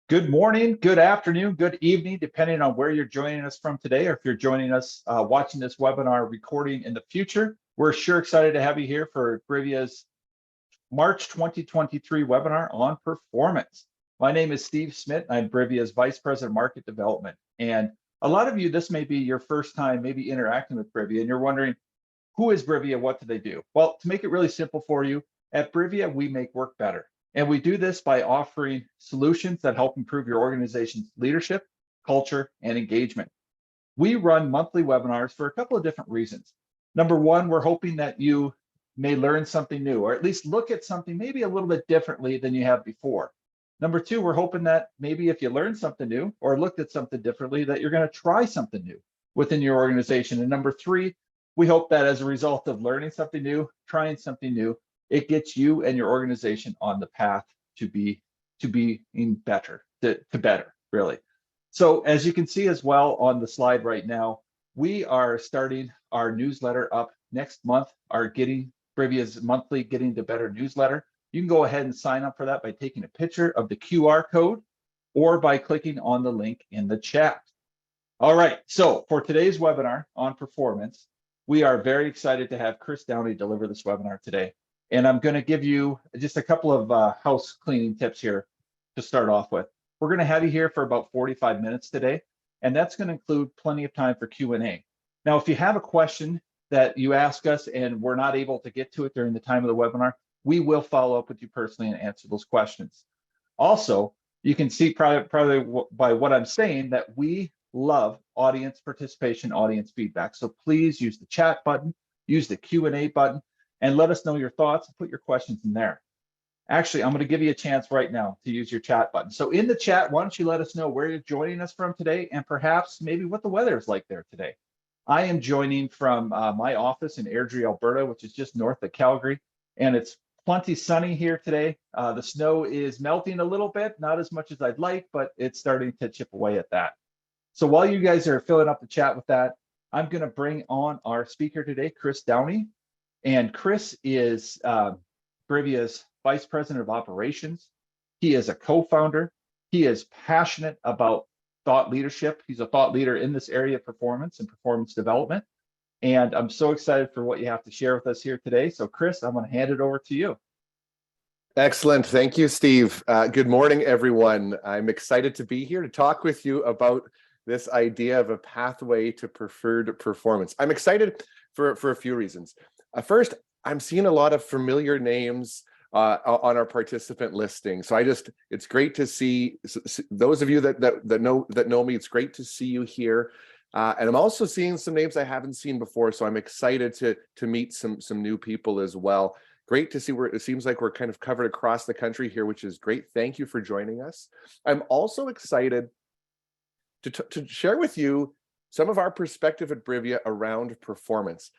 Good morning, good afternoon, good evening, depending on where you're joining us from today, or if you're joining us watching this webinar recording in the future. We're sure excited to have you here for rivia's March 2023 webinar on performance. My name is Steve Smith. I'm rivia's Vice President of Market Development. And a lot of you, this may be your first time maybe interacting with rivia, and you're wondering, who is rivia? What do they do? Well, to make it really simple for you, at rivia, we make work better. And we do this by offering solutions that help improve your organization's leadership, culture, and engagement. We run monthly webinars for a couple of different reasons. Number one, we're hoping that you may learn something new, or at least look at something maybe a little bit differently than you have before. Number two, we're hoping that maybe if you learned something new or looked at something differently, that you're going to try something new within your organization. And number three, we hope that as a result of learning something new, trying something new, it gets you and your organization on the path to being better, to better, really. So as you can see as well on the slide right now, we are starting our newsletter up next month, our rivia's monthly Getting to Better newsletter. You can go ahead and sign up for that by taking a picture of the QR code or by clicking on the link in the chat. All right, so for today's webinar on performance, we are very excited to have Chris Downey deliver this webinar today. And I'm going to give you just a couple of house cleaning tips here to start off with. We're going to have you here for about 45 minutes today, and that's going to include plenty of time for Q&A. Now, if you have a question that you ask us and we're not able to get to it during the time of the webinar, we will follow up with you personally and answer those questions. Also, you can see probably by what I'm saying that we love audience participation, audience feedback. So please use the chat button, use the Q&A button, and let us know your thoughts and put your questions in there. Actually, I'm going to give you a chance right now to use your chat button. So in the chat, why don't you let us know where you're joining us from today and perhaps maybe what the weather is like there today. I am joining from my office in Airdrie, Alberta, which is just north of Calgary, and it's plenty sunny here today. The snow is melting a little bit, not as much as I'd like, but it's starting to chip away at that. So while you guys are filling up the chat with that, I'm going to bring on our speaker today, Chris Downey. And Chris is rivia's Vice President of Operations. He is a co-founder. He is passionate about thought leadership. He's a thought leader in this area of performance and performance development. And I'm so excited for what you have to share with us here today. So Chris, I'm going to hand it over to you. Excellent. Thank you, Steve. Good morning, everyone. I'm excited to be here to talk with you about this idea of a pathway to preferred performance. I'm excited for a few reasons. First, I'm seeing a lot of familiar names on our participant listing. So it's great to see those of you that know me. It's great to see you here. And I'm also seeing some names I haven't seen before. So I'm excited to meet some new people as well. Great to see where it seems like we're kind of covered across the country here, which is great. Thank you for joining us. I'm also excited to share with you some of our perspective at rivia around performance.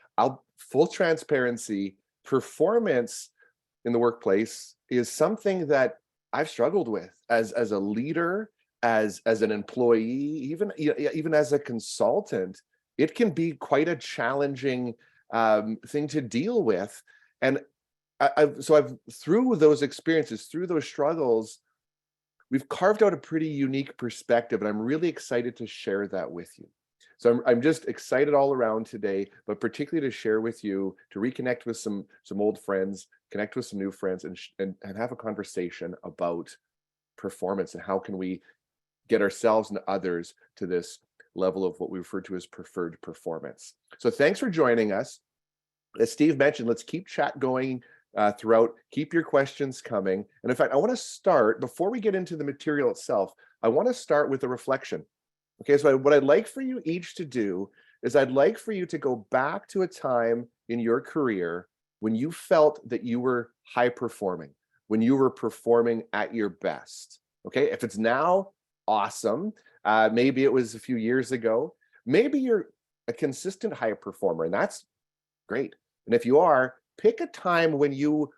Full transparency, performance in the workplace is something that I've struggled with as a leader, as an employee, even as a consultant. It can be quite a challenging thing to deal with. And I've through those experiences, through those struggles, we've carved out a pretty unique perspective, and I'm really excited to share that with you. So I'm just excited all around today, but particularly to share with you, to reconnect with some old friends, connect with some new friends, and have a conversation about performance and how can we get ourselves and others to this level of what we refer to as preferred performance. So thanks for joining us. As Steve mentioned, let's keep chat going throughout. Keep your questions coming. And in fact, I want to start, before we get into the material itself, I want to start with a reflection. Okay, so what I'd like for you each to do is I'd like for you to go back to a time in your career when you felt that you were high performing, when you were performing at your best. Okay, if it's now, awesome. Maybe it was a few years ago. Maybe you're a consistent high performer, and that's great. And if you are, pick a time when you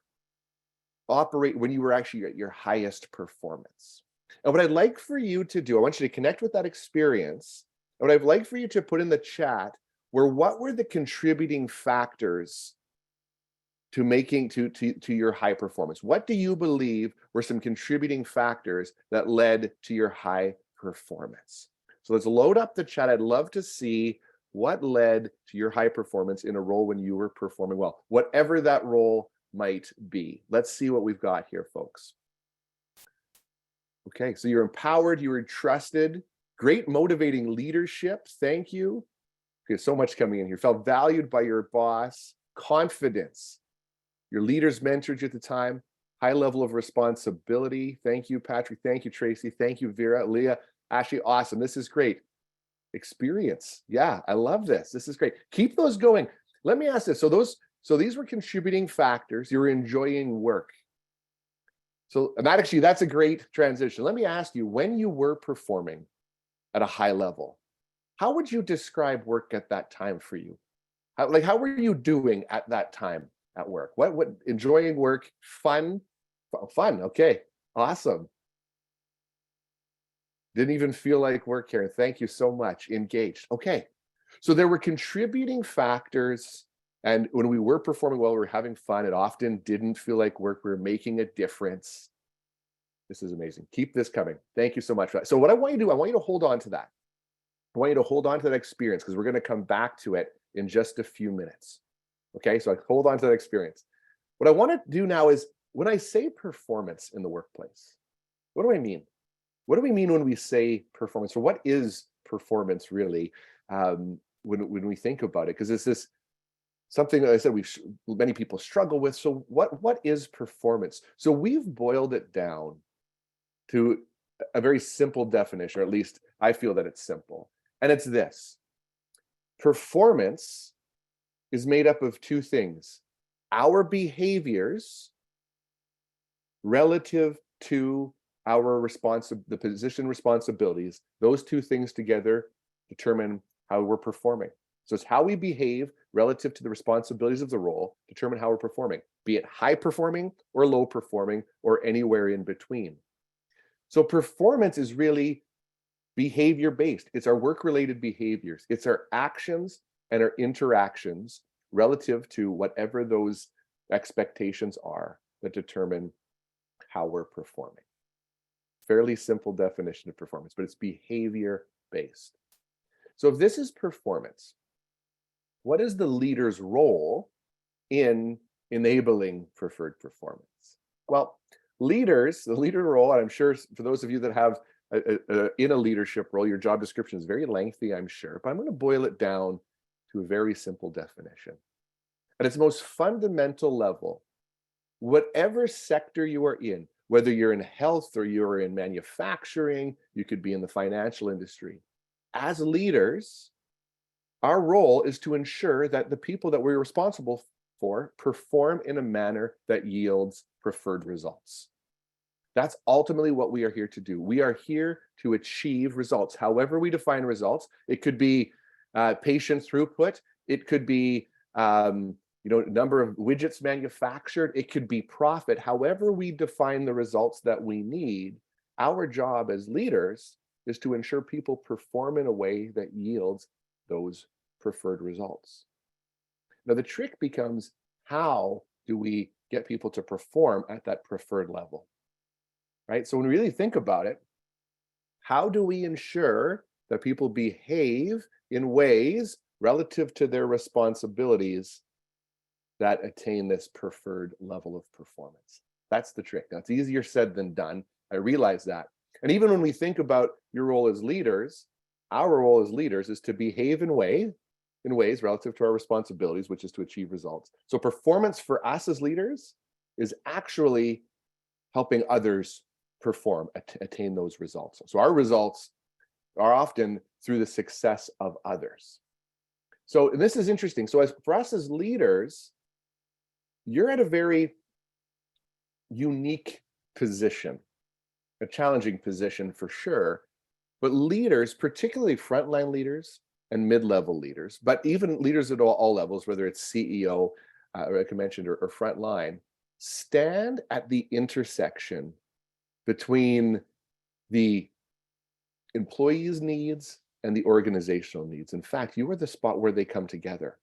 were actually at your highest performance. And what I'd like for you to do, I want you to connect with that experience. And what I'd like for you to put in the chat what were the contributing factors to making to your high performance? What do you believe were some contributing factors that led to your high performance? So let's load up the chat. I'd love to see what led to your high performance in a role when you were performing well, whatever that role might be. Let's see what we've got here, folks. Okay, so you're empowered, you were trusted, great motivating leadership. Thank you. Okay, so much coming in here. Felt valued by your boss, confidence. Your leaders mentored you at the time, high level of responsibility. Thank you, Patrick. Thank you, Tracy. Thank you, Vera, Leah, Ashley. Awesome. This is great. Experience. Yeah, I love this. This is great. Keep those going. Let me ask this. So these were contributing factors. You were enjoying work. So that's a great transition. Let me ask you, when you were performing at a high level, how would you describe work at that time for you? How were you doing at that time at work? What enjoying work, fun? Okay, awesome. Didn't even feel like work, Karen. Thank you so much. Engaged. Okay, so there were contributing factors, and when we were performing well, we were having fun. It often didn't feel like work. We were making a difference. This is amazing. Keep this coming. Thank you so much for that. So what I want you to do, I want you to hold on to that. I want you to hold on to that experience because we're going to come back to it in just a few minutes. Okay, so I hold on to that experience. What I want to do now is, when I say performance in the workplace, what do I mean? What do we mean when we say performance? Or what is performance really when we think about it? Because it's this something that I said many people struggle with. So what is performance? So we've boiled it down to a very simple definition, or at least I feel that it's simple. And it's this: performance is made up of two things: our behaviors relative to the position responsibilities. Those two things together determine how we're performing. So it's how we behave relative to the responsibilities of the role determine how we're performing, be it high performing or low performing or anywhere in between. So performance is really behavior based. It's our work related behaviors. It's our actions and our interactions relative to whatever those expectations are that determine how we're performing. Fairly simple definition of performance, but it's behavior based. So if this is performance, what is the leader's role in enabling preferred performance? Well, the leader role, and I'm sure for those of you that have in a leadership role, your job description is very lengthy, I'm sure, but I'm going to boil it down to a very simple definition. At its most fundamental level, whatever sector you are in, whether you're in health or you're in manufacturing, you could be in the financial industry. As leaders, our role is to ensure that the people that we're responsible for perform in a manner that yields preferred results. That's ultimately what we are here to do. We are here to achieve results. However we define results, it could be patient throughput, it could be number of widgets manufactured, it could be profit. However we define the results that we need, our job as leaders is to ensure people perform in a way that yields those preferred results. Now the trick becomes, how do we get people to perform at that preferred level? Right? So when we really think about it, how do we ensure that people behave in ways relative to their responsibilities that attain this preferred level of performance? That's the trick. Now, it's easier said than done. I realize that. And even when we think about your role as leaders, our role as leaders is to behave in ways relative to our responsibilities, which is to achieve results. So performance for us as leaders is actually helping others perform, attain those results. So our results are often through the success of others. So this is interesting. So for us as leaders, you're at a very unique position, a challenging position for sure, but leaders, particularly frontline leaders and mid-level leaders, but even leaders at all levels, whether it's CEO, like I mentioned, or frontline, stand at the intersection between the employees' needs and the organizational needs. In fact, you are the spot where they come together.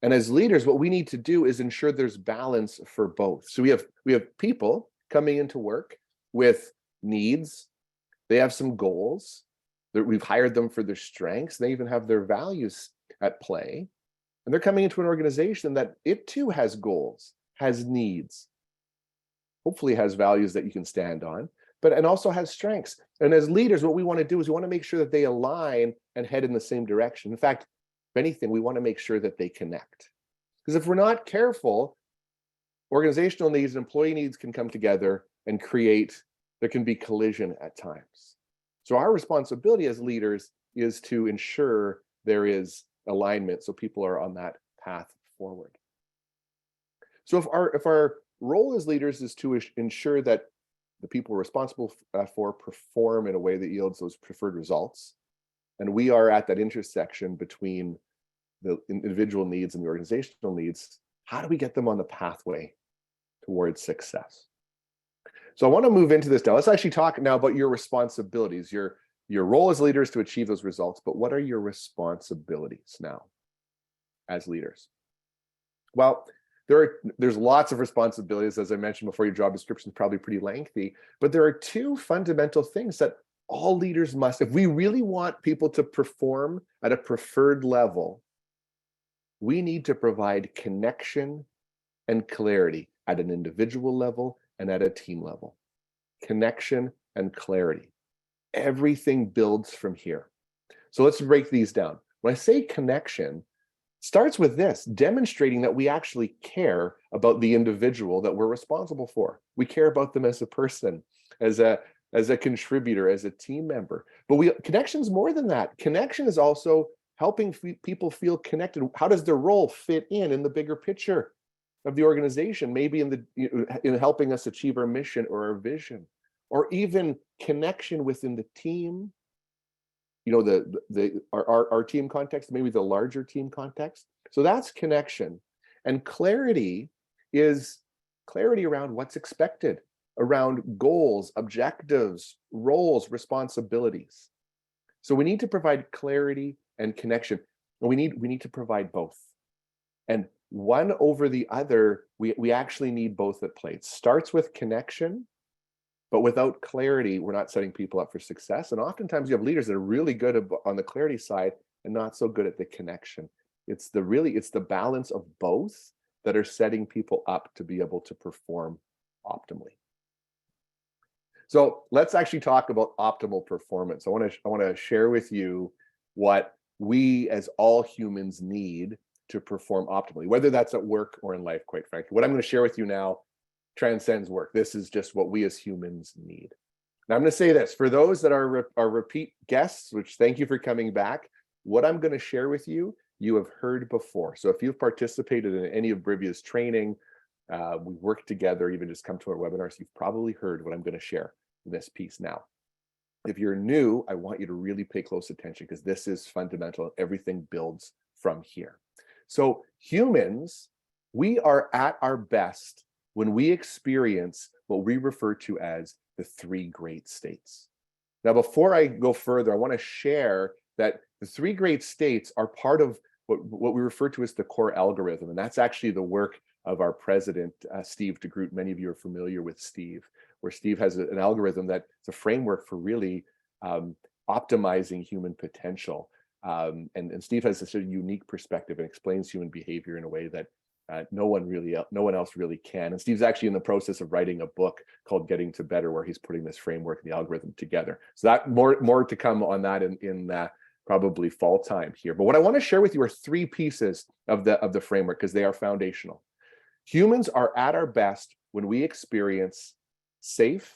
And as leaders, what we need to do is ensure there's balance for both. So we have people coming into work with needs. They have some goals. We've hired them for their strengths. They even have their values at play. And they're coming into an organization that it too has goals, has needs, hopefully has values that you can stand on, and also has strengths. And as leaders, what we want to do is we want to make sure that they align and head in the same direction. In fact, if anything, we want to make sure that they connect. Because if we're not careful, organizational needs and employee needs can come together and there can be collision at times. So our responsibility as leaders is to ensure there is alignment so people are on that path forward. So if our role as leaders is to ensure that the people we're responsible for perform in a way that yields those preferred results, and we are at that intersection between the individual needs and the organizational needs, how do we get them on the pathway towards success? So I want to move into this now. Let's actually talk now about your responsibilities. Your role as leaders to achieve those results, but what are your responsibilities now as leaders? Well, there's lots of responsibilities. As I mentioned before, your job description is probably pretty lengthy, but there are two fundamental things that all leaders must, if we really want people to perform at a preferred level, we need to provide connection and clarity at an individual level and at a team level. Connection and clarity. Everything builds from here. So let's break these down. When I say connection, starts with this, demonstrating that we actually care about the individual that we're responsible for. We care about them as a person, as a contributor, as a team member. But connection's more than that. Connection is also helping people feel connected. How does their role fit in the bigger picture of the organization? Maybe in helping us achieve our mission or our vision, or even connection within the team. You know, our team context, maybe the larger team context. So that's connection. And clarity is clarity around what's expected, around goals, objectives, roles, responsibilities. So we need to provide clarity and connection. And we need to provide both. And one over the other, we actually need both at play. It starts with connection, but without clarity, we're not setting people up for success. And oftentimes you have leaders that are really good on the clarity side and not so good at the connection. It's the balance of both that are setting people up to be able to perform optimally. So let's actually talk about optimal performance. I want to share with you what we as all humans need to perform optimally, whether that's at work or in life, quite frankly. What I'm going to share with you now transcends work. This is just what we as humans need. Now I'm going to say this, for those that are repeat guests, which thank you for coming back, what I'm going to share with you, you have heard before. So if you've participated in any of Rivia's training, we worked together, even just come to our webinars, you've probably heard what I'm going to share in this piece now. If you're new, I want you to really pay close attention because this is fundamental. Everything builds from here. So humans, we are at our best when we experience what we refer to as the three great states. Now, before I go further, I want to share that the three great states are part of what we refer to as the core algorithm. And that's actually the work of our president, Steve DeGroot. Many of you are familiar with Steve, where Steve has an algorithm that's a framework for really optimizing human potential. And Steve has this sort of unique perspective and explains human behavior in a way that no one else really can. And Steve's actually in the process of writing a book called Getting to Better, where he's putting this framework and the algorithm together. So that more to come on that in probably fall time here. But what I want to share with you are three pieces of the framework because they are foundational. Humans are at our best when we experience safe,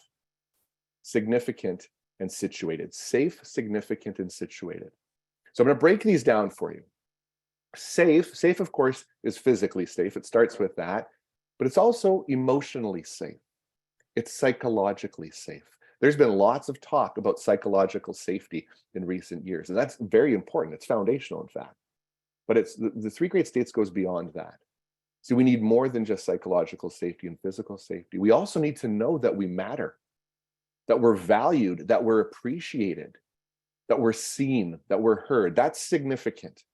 significant, and situated. Safe, significant, and situated. So I'm going to break these down for you. Safe, of course, is physically safe. It starts with that, but it's also emotionally safe. It's psychologically safe. There's been lots of talk about psychological safety in recent years, and that's very important. It's foundational, in fact. But it's the three great states goes beyond that. So we need more than just psychological safety and physical safety. We also need to know that we matter, that we're valued, that we're appreciated, that we're seen, that we're heard. That's significant.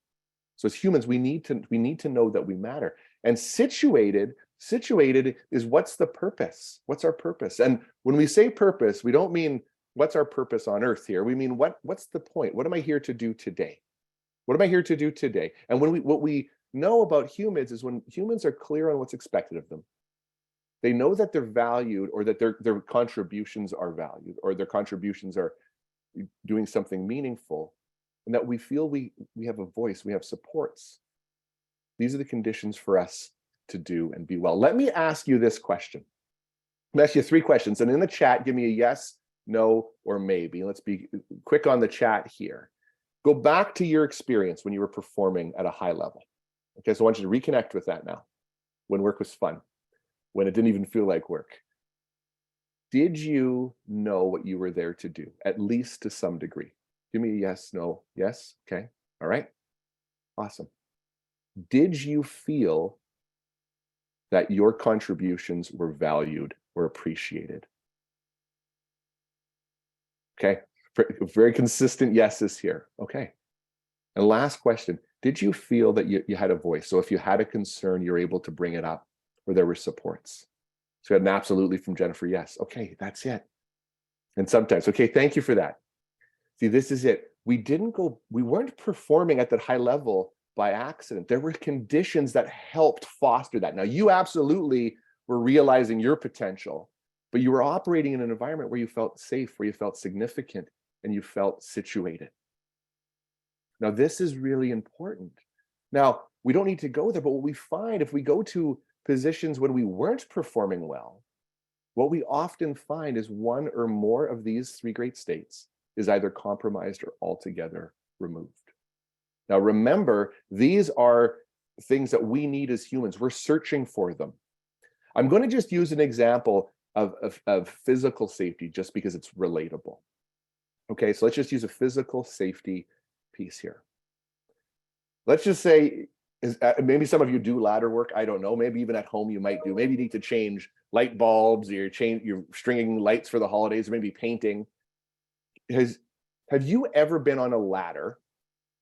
So as humans, we need to know that we matter. And situated is what's the purpose? What's our purpose? And when we say purpose, we don't mean what's our purpose on earth here. We mean what's the point? What am I here to do today? What am I here to do today? And what we know about humans is when humans are clear on what's expected of them, they know that they're valued, or that their contributions are valued, or their contributions are doing something meaningful, and that we feel we have a voice, we have supports. These are the conditions for us to do and be well. Let me ask you this question. I'm ask you 3 questions, and in the chat, give me a yes, no, or maybe. Let's be quick on the chat here. Go back to your experience when you were performing at a high level. Okay, so I want you to reconnect with that now, when work was fun, when it didn't even feel like work. Did you know what you were there to do, at least to some degree? Give me a yes, no, yes, okay, all right, awesome. Did you feel that your contributions were valued or appreciated? Okay, very consistent yeses here, okay. And last question, did you feel that you had a voice? So if you had a concern, you're able to bring it up, or there were supports? So we had an absolutely from Jennifer, yes. Okay, that's it. And sometimes, okay, thank you for that. See, this is it. We weren't performing at that high level by accident. There were conditions that helped foster that. Now, you absolutely were realizing your potential, but you were operating in an environment where you felt safe, where you felt significant, and you felt situated. Now, this is really important. Now, we don't need to go there, but what we find if we go to positions when we weren't performing well, what we often find is one or more of these 3 great states is either compromised or altogether removed. Now, remember, these are things that we need as humans. We're searching for them. I'm going to just use an example of physical safety just because it's relatable. Okay, so let's just use a physical safety piece here. Let's just say, maybe some of you do ladder work. I don't know. Maybe even at home you might do. Maybe you need to change light bulbs, or you're stringing lights for the holidays, or maybe painting. Have you ever been on a ladder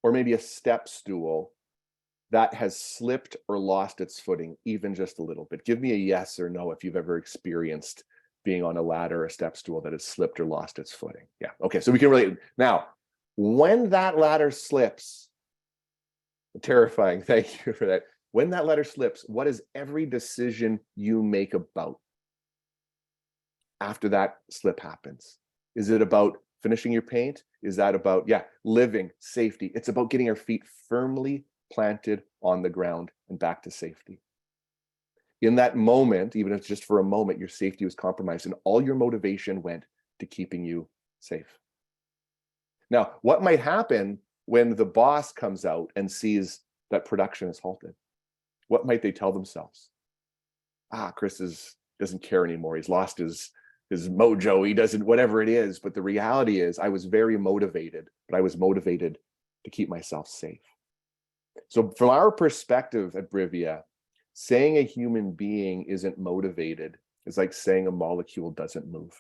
or maybe a step stool that has slipped or lost its footing even just a little bit? Give me a yes or no if you've ever experienced being on a ladder or a step stool that has slipped or lost its footing. Yeah, okay, so we can relate. Now, when that ladder slips, terrifying, thank you for that. When that ladder slips, what is every decision you make about after that slip happens? Is it about finishing your paint? Is that about, living, safety? It's about getting our feet firmly planted on the ground and back to safety. In that moment, even if it's just for a moment, your safety was compromised and all your motivation went to keeping you safe. Now, what might happen when the boss comes out and sees that production is halted? What might they tell themselves? Chris doesn't care anymore. He's lost his mojo. He doesn't, whatever it is. But the reality is I was very motivated, but I was motivated to keep myself safe. So from our perspective at Rivia, saying a human being isn't motivated is like saying a molecule doesn't move.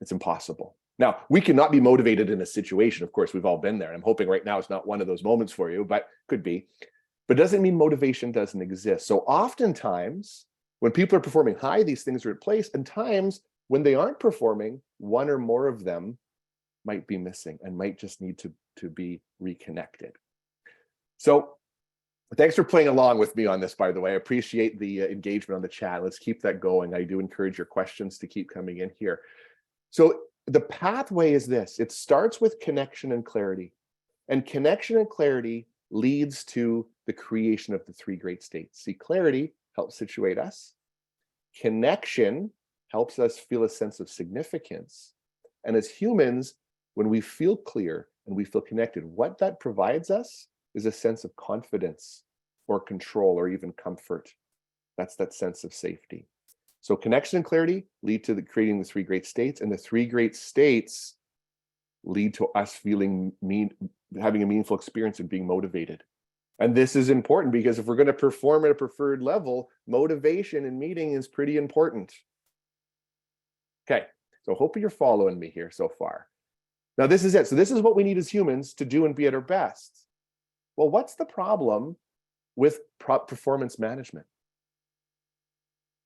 It's impossible. Now, we cannot be motivated in a situation. Of course, we've all been there. I'm hoping right now it's not one of those moments for you, but could be. But it doesn't mean motivation doesn't exist. So oftentimes, when people are performing high, these things are in place. And times when they aren't performing, one or more of them might be missing and might just need to be reconnected. So thanks for playing along with me on this, by the way. I appreciate the engagement on the chat. Let's keep that going. I do encourage your questions to keep coming in here. So the pathway is this. It starts with connection and clarity. And connection and clarity leads to the creation of the 3 great states. See, clarity helps situate us. Connection helps us feel a sense of significance. And as humans, when we feel clear and we feel connected, what that provides us is a sense of confidence or control or even comfort. That's that sense of safety. So connection and clarity lead to creating the 3 great states, and the 3 great states lead to us having a meaningful experience and being motivated. And this is important because if we're going to perform at a preferred level, motivation in meeting is pretty important. Okay, so hope you're following me here so far. Now this is it. So this is what we need as humans to do and be at our best. Well, what's the problem with performance management?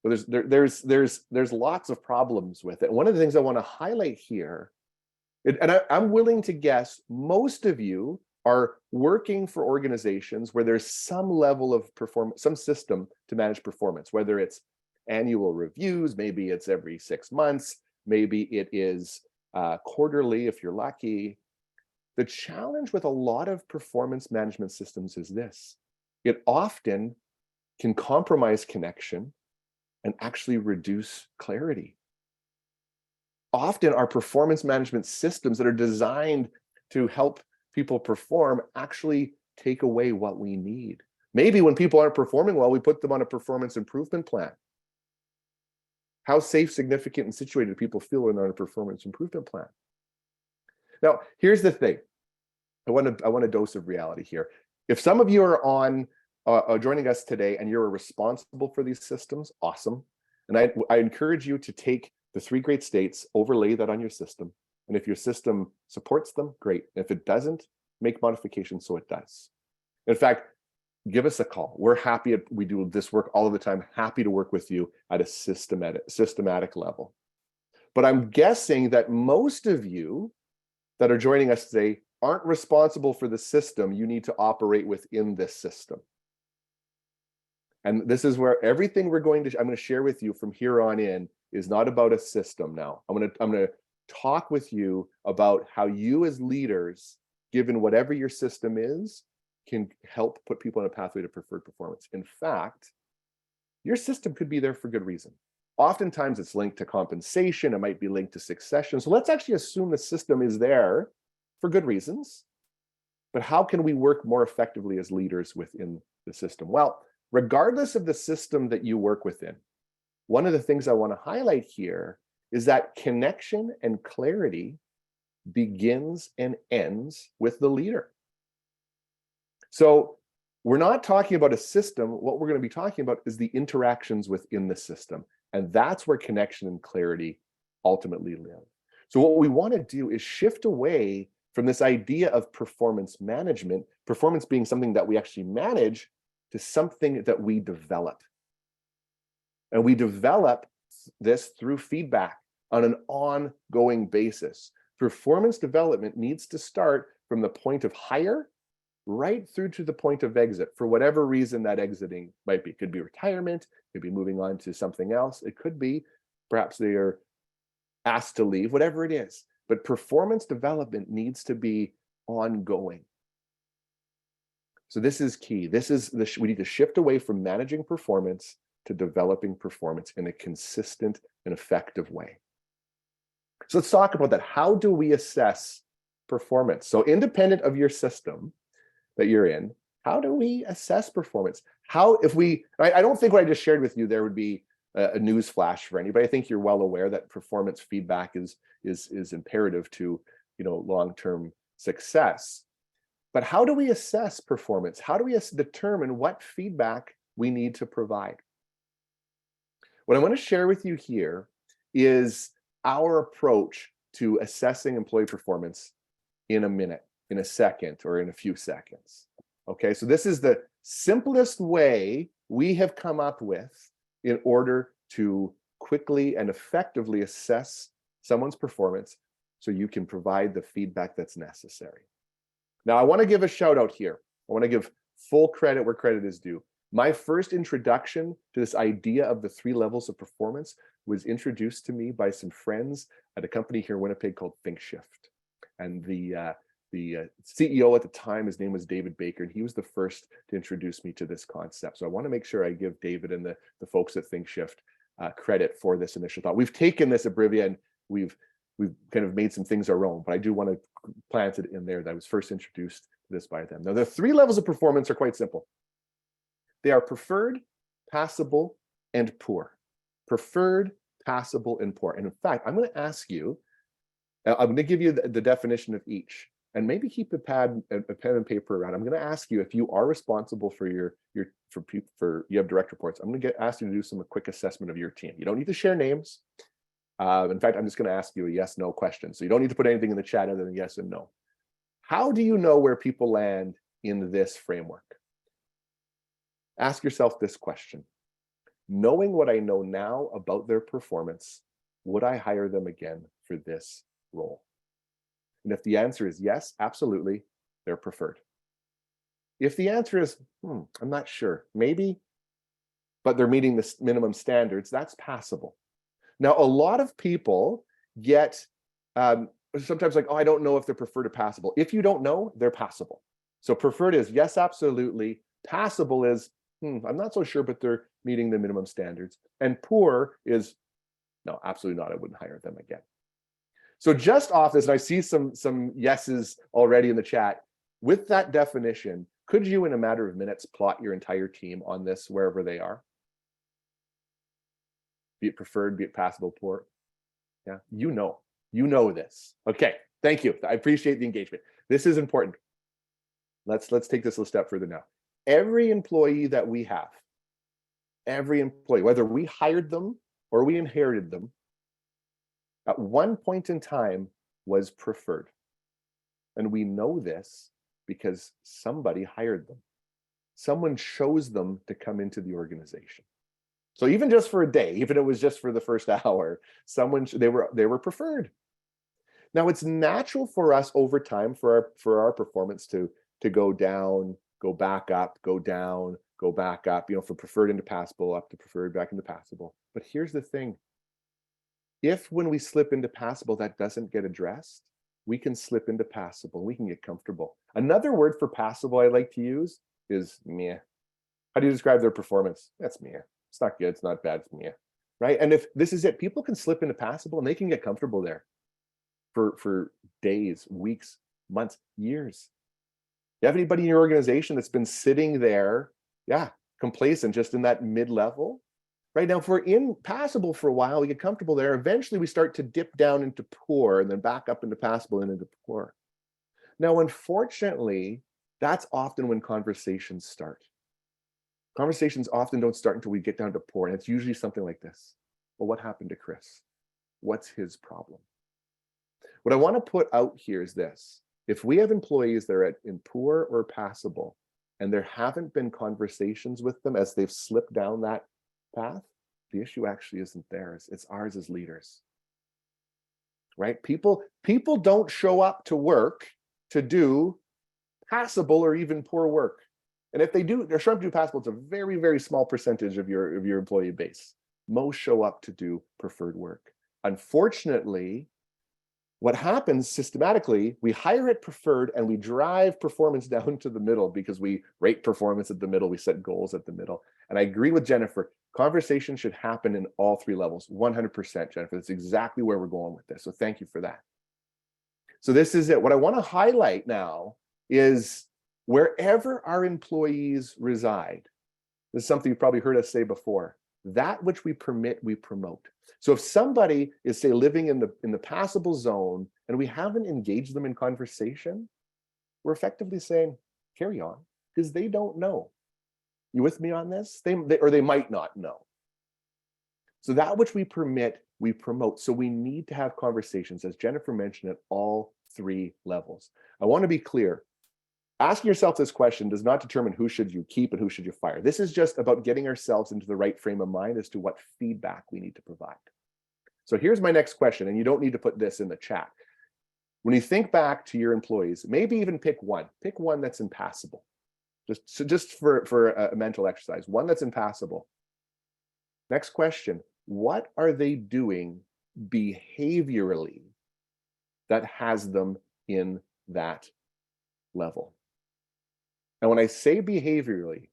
Well, there's lots of problems with it. One of the things I want to highlight here, and I'm willing to guess most of you are working for organizations where there's some level of performance, some system to manage performance, whether it's annual reviews, maybe it's every 6 months, maybe it is quarterly if you're lucky. The challenge with a lot of performance management systems is this: it often can compromise connection and actually reduce clarity. Often our performance management systems that are designed to help people perform actually take away what we need. Maybe when people aren't performing well, we put them on a performance improvement plan. How safe, significant, and situated do people feel when they're on a performance improvement plan? Now, here's the thing. I want a dose of reality here. If some of you are on joining us today and you're responsible for these systems, awesome. And I encourage you to take the 3 great states, overlay that on your system. And if your system supports them, great. If it doesn't, make modifications so it does. In fact, give us a call. We're happy. We do this work all of the time. Happy to work with you at a systematic level. But I'm guessing that most of you that are joining us today aren't responsible for the system you need to operate within this system. And this is where everything I'm going to share with you from here on in is not about a system now. I'm going to talk with you about how you as leaders, given whatever your system is, can help put people on a pathway to preferred performance. In fact, your system could be there for good reason. Oftentimes it's linked to compensation, it might be linked to succession. So let's actually assume the system is there for good reasons. But how can we work more effectively as leaders within the system? Well, regardless of the system that you work within, one of the things I want to highlight here is that connection and clarity begins and ends with the leader. So we're not talking about a system. What we're going to be talking about is the interactions within the system. And that's where connection and clarity ultimately live. So what we want to do is shift away from this idea of performance management, performance being something that we actually manage, to something that we develop. And we develop this through feedback on an ongoing basis. Performance development needs to start from the point of hire right through to the point of exit, for whatever reason that exiting might be. It could be retirement, it could be moving on to something else. It could be perhaps they are asked to leave, whatever it is. But performance development needs to be ongoing. So this is key. We need to shift away from managing performance to developing performance in a consistent and effective way. So let's talk about that. How do we assess performance? So independent of your system that you're in, how do we assess performance? I don't think what I just shared with you there would be a news flash for anybody. I think you're well aware that performance feedback is imperative to, long-term success. But how do we assess performance? How do we determine what feedback we need to provide? What I want to share with you here is our approach to assessing employee performance in a minute, in a second, or in a few seconds. Okay, so this is the simplest way we have come up with in order to quickly and effectively assess someone's performance so you can provide the feedback that's necessary. Now, I want to give a shout out here. I want to give full credit where credit is due. My first introduction to this idea of the 3 levels of performance was introduced to me by some friends at a company here in Winnipeg called ThinkShift. And the CEO at the time, his name was David Baker, and he was the first to introduce me to this concept. So I want to make sure I give David and the folks at ThinkShift credit for this initial thought. We've taken this at rivia and we've kind of made some things our own, but I do want to plant it in there that I was first introduced to this by them. Now, the 3 levels of performance are quite simple. They are preferred, passable, and poor. Preferred, passable, and poor. And in fact, I'm going to ask you, I'm going to give you the definition of each, and maybe keep a pen and paper around. I'm going to ask you if you are responsible for you have direct reports. I'm going to ask you to do a quick assessment of your team. You don't need to share names. In fact, I'm just going to ask you a yes/no question. So you don't need to put anything in the chat other than yes and no. How do you know where people land in this framework. Ask yourself this question. Knowing what I know now about their performance, would I hire them again for this role? And if the answer is yes, absolutely, they're preferred. If the answer is, I'm not sure, maybe, but they're meeting the minimum standards, that's passable. Now, a lot of people get sometimes like, oh, I don't know if they're preferred or passable. If you don't know, they're passable. So preferred is yes, absolutely. Passable is, I'm not so sure, but they're meeting the minimum standards. And poor is, no, absolutely not. I wouldn't hire them again. So just off this, and I see some yeses already in the chat. With that definition, could you, in a matter of minutes, plot your entire team on this wherever they are? Be it preferred, be it passable, poor. Yeah, you know this. Okay, thank you. I appreciate the engagement. This is important. Let's take this a step further now. Every employee that we have, every employee, whether we hired them or we inherited them, at one point in time was preferred. And we know this because somebody hired them. Someone chose them to come into the organization. So even just for a day, even if it was just for the first hour, they were preferred. Now it's natural for us over time for our performance to go down, go back up, go down, go back up, from preferred into passable, up to preferred, back into passable. But here's the thing. If when we slip into passable, that doesn't get addressed, we can slip into passable, we can get comfortable. Another word for passable I like to use is meh. How do you describe their performance? That's meh. It's not good, it's not bad, it's meh. Right? And if this is it, people can slip into passable and they can get comfortable there for days, weeks, months, years. You have anybody in your organization that's been sitting there, complacent, just in that mid-level? Right now, if we're in passable for a while, we get comfortable there. Eventually, we start to dip down into poor and then back up into passable and into poor. Now, unfortunately, that's often when conversations start. Conversations often don't start until we get down to poor, and it's usually something like this. Well, what happened to Chris? What's his problem? What I want to put out here is this. If we have employees that are in poor or passable, and there haven't been conversations with them as they've slipped down that path, the issue actually isn't theirs. It's ours as leaders. Right? People don't show up to work to do passable or even poor work. And if they do, they're showing up to do passable, it's a very, very small percentage of your employee base. Most show up to do preferred work. Unfortunately, what happens systematically, we hire at preferred and we drive performance down to the middle because we rate performance at the middle, we set goals at the middle. And I agree with Jennifer, conversation should happen in all three levels, 100%, Jennifer. That's exactly where we're going with this. So thank you for that. So this is it. What I want to highlight now is wherever our employees reside, this is something you've probably heard us say before, that which we permit, we promote. So if somebody is, say, living in the passable zone and we haven't engaged them in conversation, we're effectively saying, carry on, because they don't know. You with me on this? They might not know. So that which we permit, we promote. So we need to have conversations, as Jennifer mentioned, at all three levels. I want to be clear. Asking yourself this question does not determine who should you keep and who should you fire. This is just about getting ourselves into the right frame of mind as to what feedback we need to provide. So here's my next question, and you don't need to put this in the chat. When you think back to your employees, maybe even pick one that's impassable. Just for a mental exercise, one that's impassable. Next question, what are they doing behaviorally that has them in that level? Now, when I say behaviorally,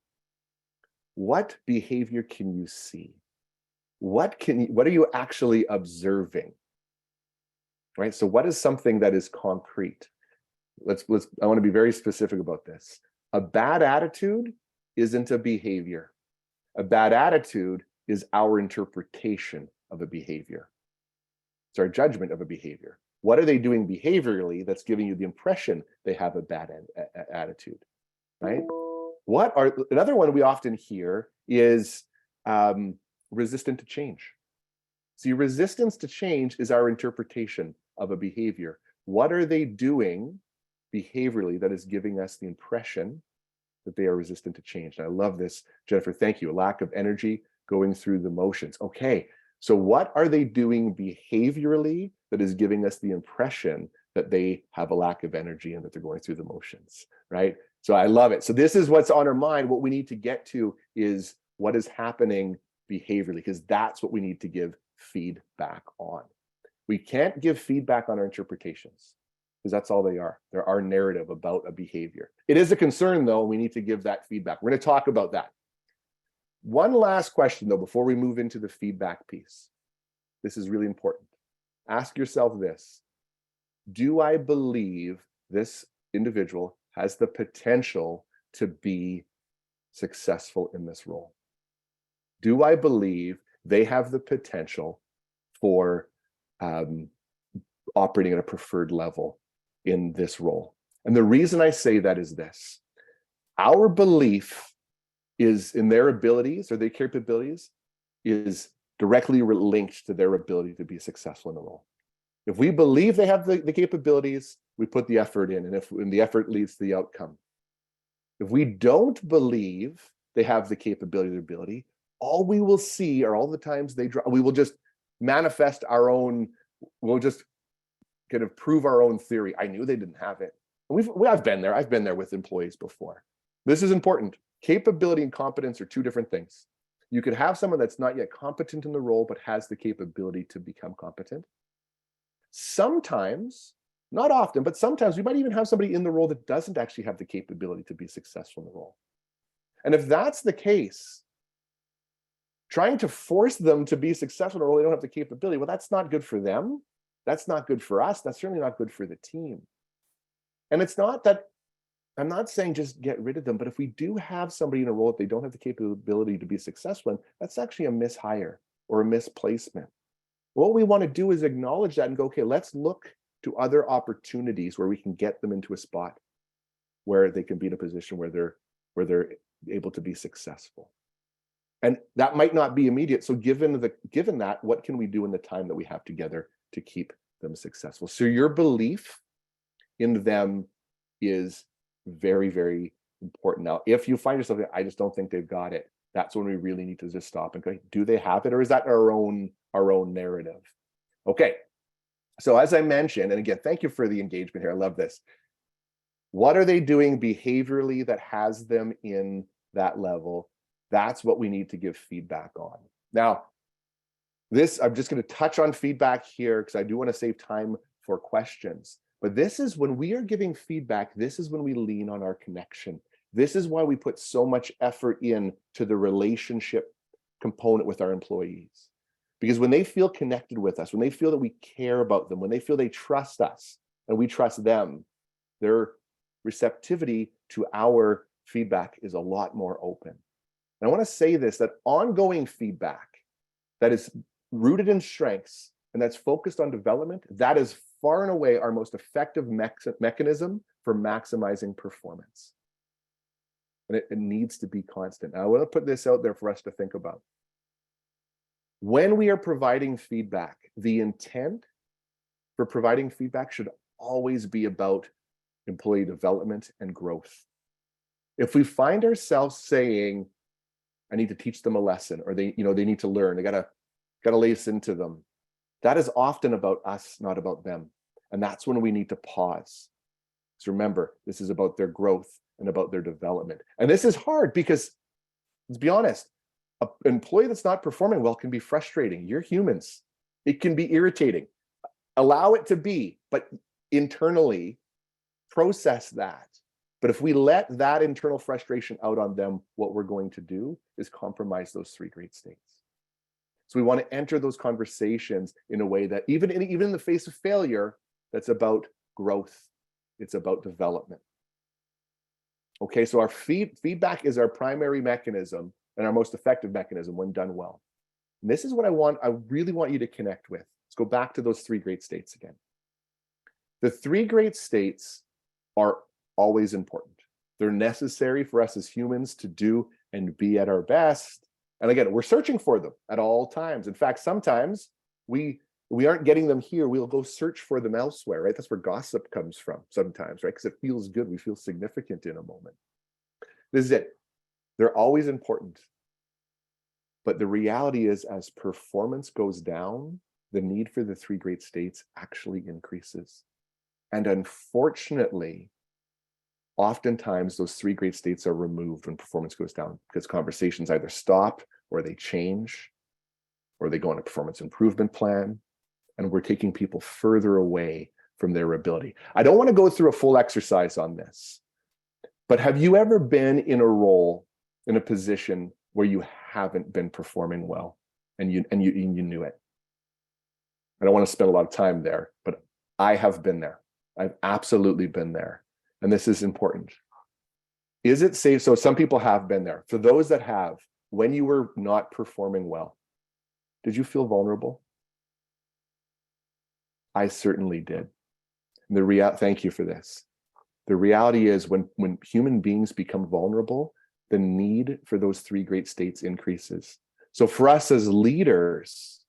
what behavior can you see? What are you actually observing? Right? So what is something that is concrete? I want to be very specific about this. A bad attitude isn't a behavior. A bad attitude is our interpretation of a behavior. It's our judgment of a behavior. What are they doing behaviorally that's giving you the impression they have a bad attitude, right? Another one we often hear is resistant to change. See, resistance to change is our interpretation of a behavior. What are they doing behaviorally that is giving us the impression that they are resistant to change? And I love this, Jennifer. Thank you. A lack of energy, going through the motions. Okay, so what are they doing behaviorally that is giving us the impression that they have a lack of energy and that they're going through the motions, right? So I love it. So this is what's on our mind. What we need to get to is what is happening behaviorally, because that's what we need to give feedback on. We can't give feedback on our interpretations, because that's all they are. They're our narrative about a behavior. It is a concern, though. We need to give that feedback. We're going to talk about that. One last question, though, before we move into the feedback piece. This is really important. Ask yourself this: do I believe this individual has the potential to be successful in this role? Do I believe they have the potential for operating at a preferred level in this role? And the reason I say that is this: our belief is in their abilities or their capabilities is directly linked to their ability to be successful in the role. If we believe they have the capabilities, we put the effort in, and the effort leads to the outcome. If we don't believe they have the capability or ability, all we will see are all the times they drop. We will just manifest our own, we'll just kind of prove our own theory. I knew they didn't have it. And I've been there. I've been there with employees before. This is important. Capability and competence are two different things. You could have someone that's not yet competent in the role, but has the capability to become competent. Sometimes, not often, but sometimes we might even have somebody in the role that doesn't actually have the capability to be successful in the role. And if that's the case, trying to force them to be successful in a role they don't have the capability, well, that's not good for them. That's not good for us. That's certainly not good for the team. And it's not that, I'm not saying just get rid of them, but if we do have somebody in a role that they don't have the capability to be successful in, that's actually a mishire or a misplacement. What we want to do is acknowledge that and go, okay, let's look to other opportunities where we can get them into a spot where they can be in a position where they're able to be successful. And that might not be immediate. So given that, what can we do in the time that we have together to keep them successful? So your belief in them is very, very important. Now, if you find yourself, I just don't think they've got it, that's when we really need to just stop and go, do they have it, or is that our own narrative? Okay, so as I mentioned, and again, thank you for the engagement here. I love this. What are they doing behaviorally that has them in that level? That's what we need to give feedback on. Now, I'm just going to touch on feedback here because I do want to save time for questions. But this is when we are giving feedback, this is when we lean on our connection. This is why we put so much effort in to the relationship component with our employees. Because when they feel connected with us, when they feel that we care about them, when they feel they trust us and we trust them, their receptivity to our feedback is a lot more open. And I want to say this, that ongoing feedback that is rooted in strengths and that's focused on development, that is far and away our most effective mechanism for maximizing performance. And it needs to be constant. Now, I want to put this out there for us to think about. When we are providing feedback, the intent for providing feedback should always be about employee development and growth. If we find ourselves saying, I need to teach them a lesson, or they need to learn, they gotta lay this into them, that is often about us, not about them. And that's when we need to pause. So remember, this is about their growth and about their development. And this is hard because, let's be honest, an employee that's not performing well can be frustrating. You're humans. It can be irritating. Allow it to be, but internally process that. But if we let that internal frustration out on them, what we're going to do is compromise those three great states. So we want to enter those conversations in a way that even in the face of failure, that's about growth. It's about development. Okay, so our feedback is our primary mechanism and our most effective mechanism when done well. And this is what I really want you to connect with. Let's go back to those three great states again. The three great states are always important. They're necessary for us as humans to do and be at our best. And again, we're searching for them at all times. In fact, sometimes we We aren't getting them here. We'll go search for them elsewhere, right? That's where gossip comes from sometimes, right? Because it feels good. We feel significant in a moment. This is it. They're always important. But the reality is, as performance goes down, the need for the 3 great states actually increases. And unfortunately, oftentimes those 3 great states are removed when performance goes down, because conversations either stop or they change, or they go on a performance improvement plan, and we're taking people further away from their ability. I don't want to go through a full exercise on this, but have you ever been in a role, in a position where you haven't been performing well and you knew it? I don't want to spend a lot of time there, but I have been there. I've absolutely been there. And this is important. Is it safe? So some people have been there. For those that have, when you were not performing well, did you feel vulnerable? I certainly did. Thank you for this. The reality is, when human beings become vulnerable, the need for those 3 great states increases. So for us as leaders,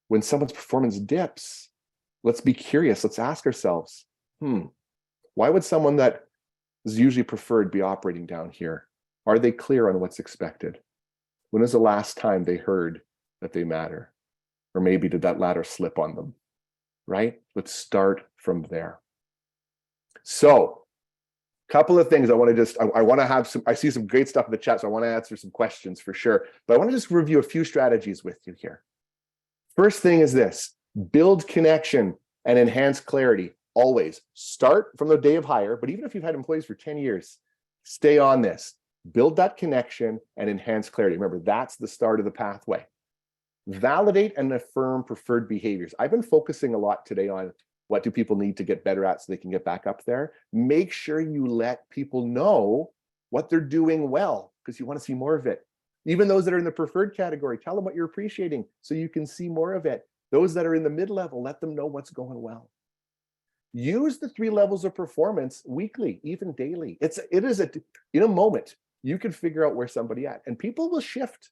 when someone's performance dips, let's be curious. Let's ask ourselves, why would someone that is usually preferred be operating down here? Are they clear on what's expected? When was the last time they heard that they matter? Or maybe did that ladder slip on them, right? Let's start from there. So, couple of things I want to have some, I see some great stuff in the chat, so I want to answer some questions for sure, but I want to just review a few strategies with you here. First thing is this: build connection and enhance clarity. Always start from the day of hire, but even if you've had employees for 10 years, stay on this. Build that connection and enhance clarity. Remember, that's the start of the pathway. Validate and affirm preferred behaviors. I've been focusing a lot today on what do people need to get better at so they can get back up there. Make sure you let people know what they're doing well, because you want to see more of it. Even those that are in the preferred category, tell them what you're appreciating so you can see more of it. Those that are in the mid-level, let them know what's going well. Use the 3 levels of performance weekly, even daily. In a moment, you can figure out where somebody at, and people will shift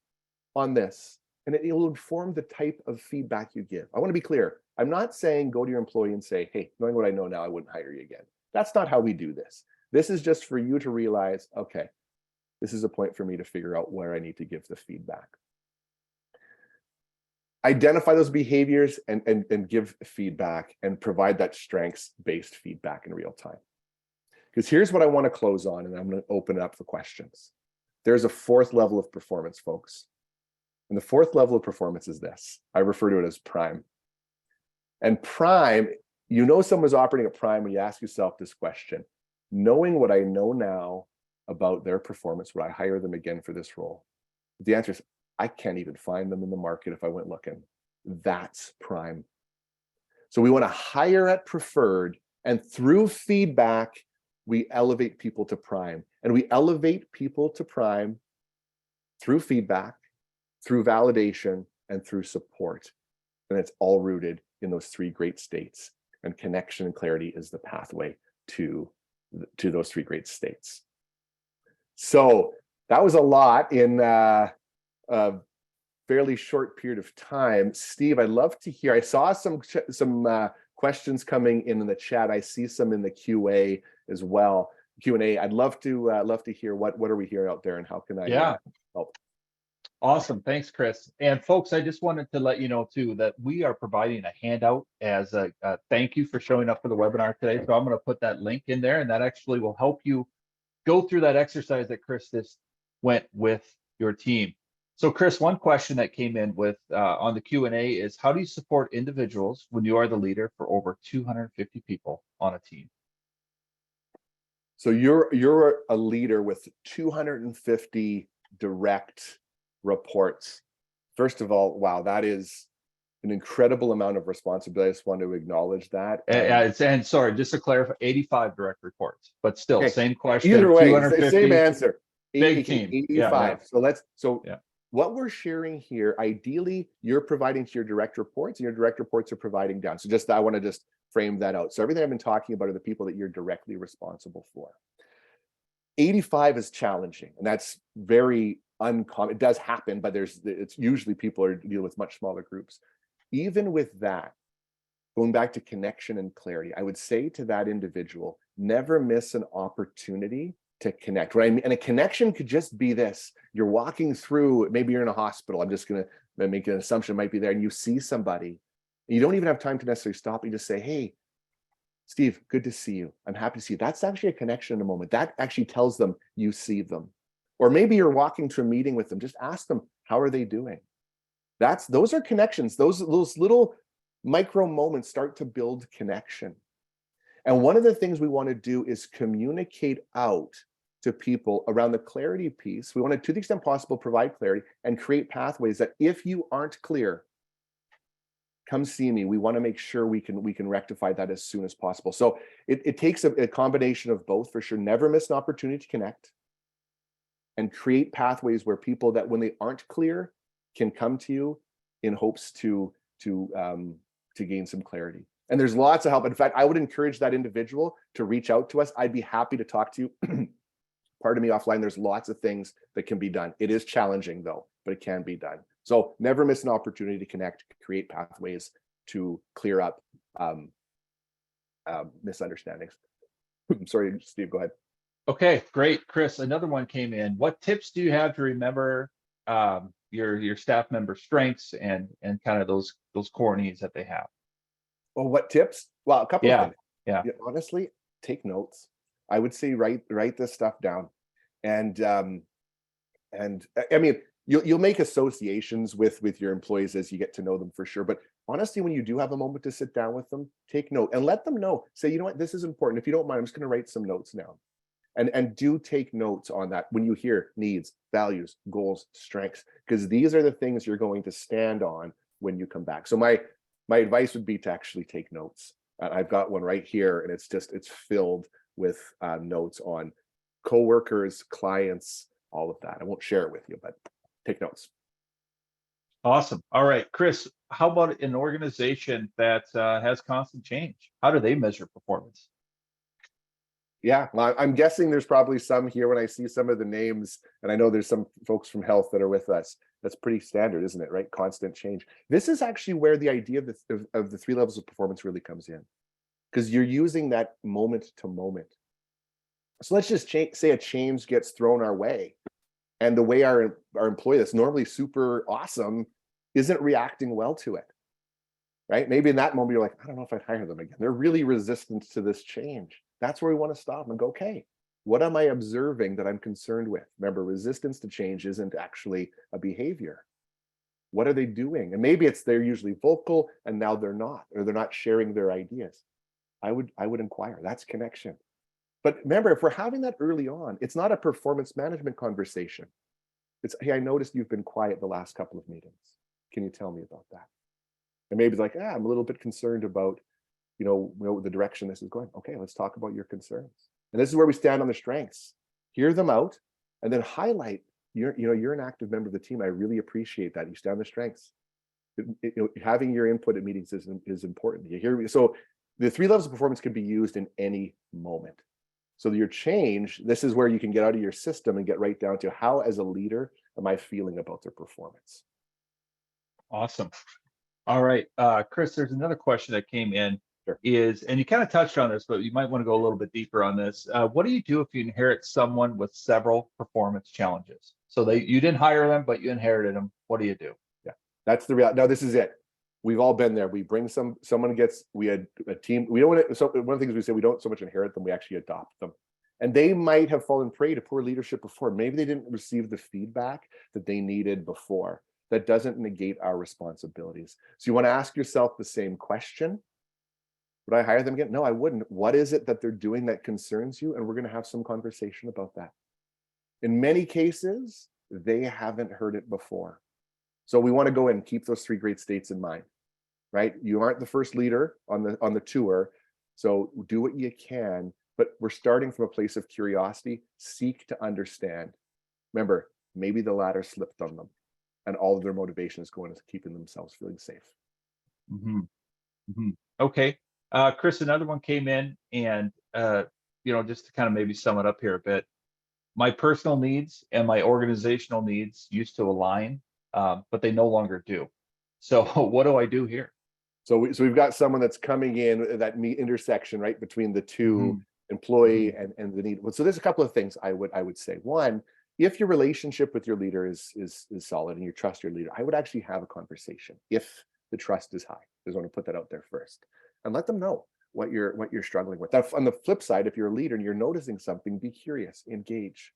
on this, and it will inform the type of feedback you give. I want to be clear. I'm not saying go to your employee and say, hey, knowing what I know now, I wouldn't hire you again. That's not how we do this. This is just for you to realize, okay, this is a point for me to figure out where I need to give the feedback. Identify those behaviors and give feedback and provide that strengths-based feedback in real time. Because here's what I want to close on, and I'm going to open it up for questions. There's a 4th level of performance, folks. And the 4th level of performance is this. I refer to it as prime. And prime, you know someone's operating at prime when you ask yourself this question: knowing what I know now about their performance, would I hire them again for this role? The answer is, I can't even find them in the market if I went looking. That's prime. So we want to hire at preferred, and through feedback, we elevate people to prime. And we elevate people to prime through feedback, through validation, and through support. And it's all rooted in those 3 great states. And connection and clarity is the pathway to those 3 great states. So that was a lot in a fairly short period of time. Steve, I'd love to hear. I saw some questions coming in the chat. I see some in the QA as well. Q&A. I'd love to hear what are we hearing out there, and how can I help? Awesome. Thanks, Chris. And folks, I just wanted to let you know too that we are providing a handout as a thank you for showing up for the webinar today. So I'm going to put that link in there, and that actually will help you go through that exercise that Chris just went with your team. So Chris, one question that came in with on the Q&A is, how do you support individuals when you are the leader for over 250 people on a team? So you're a leader with 250 direct reports. First of all, wow, that is an incredible amount of responsibility. I just want to acknowledge that. And sorry, just to clarify, 85 direct reports, but still, okay. Same question. Either way, same answer. Big team. 85. Yeah. What we're sharing here, ideally, you're providing to your direct reports, and your direct reports are providing down. So I want to just frame that out. So everything I've been talking about are the people that you're directly responsible for. 85 is challenging, and that's very uncommon. It does happen, but it's usually people are dealing with much smaller groups. Even with that, going back to connection and clarity, I would say to that individual, never miss an opportunity to connect, right? And a connection could just be this. You're walking through, maybe you're in a hospital. I'm just going to make an assumption, it might be there, and you see somebody. And you don't even have time to necessarily stop. You just say, hey, Steve, good to see you. I'm happy to see you. That's actually a connection in a moment. That actually tells them you see them. Or maybe you're walking to a meeting with them. Just ask them, how are they doing? Those are connections. Those little micro moments start to build connection. And one of the things we want to do is communicate out to people around the clarity piece. We want to the extent possible, provide clarity and create pathways that if you aren't clear, come see me. We want to make sure we can rectify that as soon as possible. So it takes a combination of both for sure. Never miss an opportunity to connect and create pathways where people that when they aren't clear can come to you in hopes to gain some clarity. And there's lots of help. In fact, I would encourage that individual to reach out to us. I'd be happy to talk to you. Pardon me, offline. There's lots of things that can be done. It is challenging though, but it can be done. So never miss an opportunity to connect, create pathways to clear up misunderstandings. Sorry, Steve, go ahead. Okay, great. Chris, another one came in. What tips do you have to remember your staff members' strengths and kind of those core needs that they have? Well, what tips? Well, a couple of things. Yeah. Honestly, take notes. I would say write this stuff down. And I mean, you'll make associations with your employees as you get to know them for sure. But honestly, when you do have a moment to sit down with them, take note and let them know. Say, you know what, this is important. If you don't mind, I'm just going to write some notes now. And do take notes on that when you hear needs, values, goals, strengths, because these are the things you're going to stand on when you come back. So my advice would be to actually take notes. I've got one right here, and it's filled with notes on coworkers, clients, all of that. I won't share it with you, but take notes. Awesome. All right, Chris, how about an organization that has constant change? How do they measure performance? Yeah, well, I'm guessing there's probably some here when I see some of the names, and I know there's some folks from health that are with us. That's pretty standard, isn't it? Right? Constant change. This is actually where the idea of the 3 levels of performance really comes in, because you're using that moment to moment. So let's just say a change gets thrown our way, and the way our employee that's normally super awesome isn't reacting well to it. Right? Maybe in that moment you're like, I don't know if I'd hire them again. They're really resistant to this change. That's where we want to stop and go, okay, what am I observing that I'm concerned with? Remember, resistance to change isn't actually a behavior. What are they doing? And maybe it's they're usually vocal and now they're not, or they're not sharing their ideas. I would inquire. That's connection. But remember, if we're having that early on, it's not a performance management conversation. It's, hey, I noticed you've been quiet the last couple of meetings. Can you tell me about that? And maybe it's like, I'm a little bit concerned about the direction this is going. Okay, let's talk about your concerns. And this is where we stand on the strengths. Hear them out, and then highlight. You're an active member of the team. I really appreciate that. You stand on the strengths. Having your input at meetings is important. You hear me? So the 3 levels of performance can be used in any moment. So your change, this is where you can get out of your system and get right down to how, as a leader, am I feeling about their performance? Awesome. All right, Chris, there's another question that came in. Sure. And you kind of touched on this, but you might want to go a little bit deeper on this. What do you do if you inherit someone with several performance challenges? So you didn't hire them, but you inherited them. What do you do? Yeah, that's the reality. No, this is it. We've all been there. We bring we had a team. We don't want to, so one of the things we say, we don't so much inherit them, we actually adopt them. And they might have fallen prey to poor leadership before. Maybe they didn't receive the feedback that they needed before. That doesn't negate our responsibilities. So you want to ask yourself the same question. Would I hire them again? No, I wouldn't. What is it that they're doing that concerns you? And we're going to have some conversation about that. In many cases, they haven't heard it before. So we want to go in and keep those 3 great states in mind, right? You aren't the first leader on the tour. So do what you can, but we're starting from a place of curiosity. Seek to understand. Remember, maybe the ladder slipped on them, and all of their motivation is going to keeping themselves feeling safe. Mm-hmm. Mm-hmm. Okay. Chris, another one came in, and just to kind of maybe sum it up here a bit, my personal needs and my organizational needs used to align, but they no longer do. So what do I do here? So we've got someone that's coming in at that intersection, right, between the two, employee and the need. So there's a couple of things I would say. One, if your relationship with your leader is solid and you trust your leader, I would actually have a conversation if the trust is high. I just want to put that out there first and let them know what you're struggling with. Now, on the flip side, if you're a leader and you're noticing something, be curious, engage.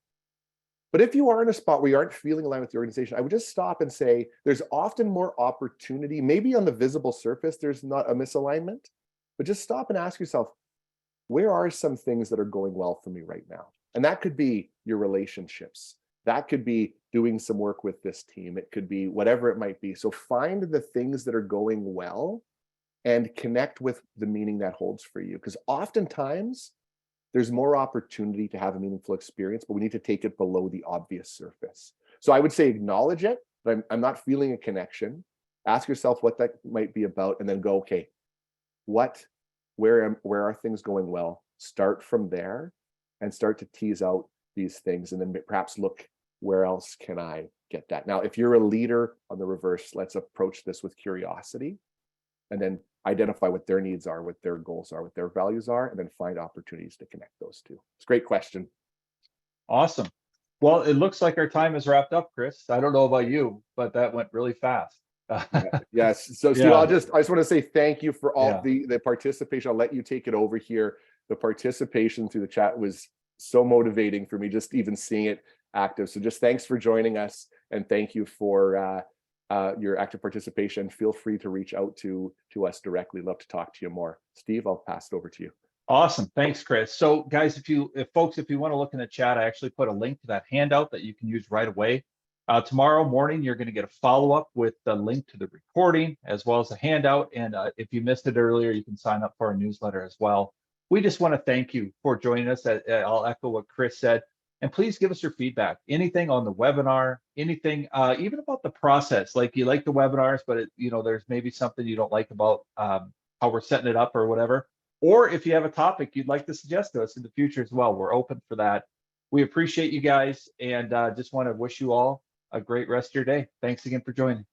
But if you are in a spot where you aren't feeling aligned with the organization, I would just stop and say, there's often more opportunity. Maybe on the visible surface, there's not a misalignment, but just stop and ask yourself, where are some things that are going well for me right now? And that could be your relationships. That could be doing some work with this team. It could be whatever it might be. So find the things that are going well and connect with the meaning that holds for you. Because oftentimes there's more opportunity to have a meaningful experience, but we need to take it below the obvious surface. So I would say acknowledge it, but I'm not feeling a connection. Ask yourself what that might be about, and then go, okay, where are things going well? Start from there and start to tease out these things, and then perhaps look, where else can I get that? Now, if you're a leader on the reverse, let's approach this with curiosity and then identify what their needs are, what their goals are, what their values are, and then find opportunities to connect those two. It's a great question. Awesome. Well, it looks like our time is wrapped up, Chris. I don't know about you, but that went really fast. Yes. So Steve, Yeah. I just want to say thank you for all the participation. I'll let you take it over here. The participation through the chat was so motivating for me, just even seeing it active. So just thanks for joining us, and thank you for your active participation. Feel free to reach out to us directly. Love to talk to you more. Steve, I'll pass it over to you. Awesome. Thanks, Chris. So guys, if you want to look in the chat, I actually put a link to that handout that you can use right away. Tomorrow morning, you're going to get a follow-up with the link to the recording as well as a handout. And if you missed it earlier, you can sign up for our newsletter as well. We just want to thank you for joining us. I'll echo what Chris said. And please give us your feedback. Anything on the webinar, anything, even about the process. Like you like the webinars, but there's maybe something you don't like about how we're setting it up or whatever. Or if you have a topic you'd like to suggest to us in the future as well, we're open for that. We appreciate you guys, and just want to wish you all a great rest of your day. Thanks again for joining.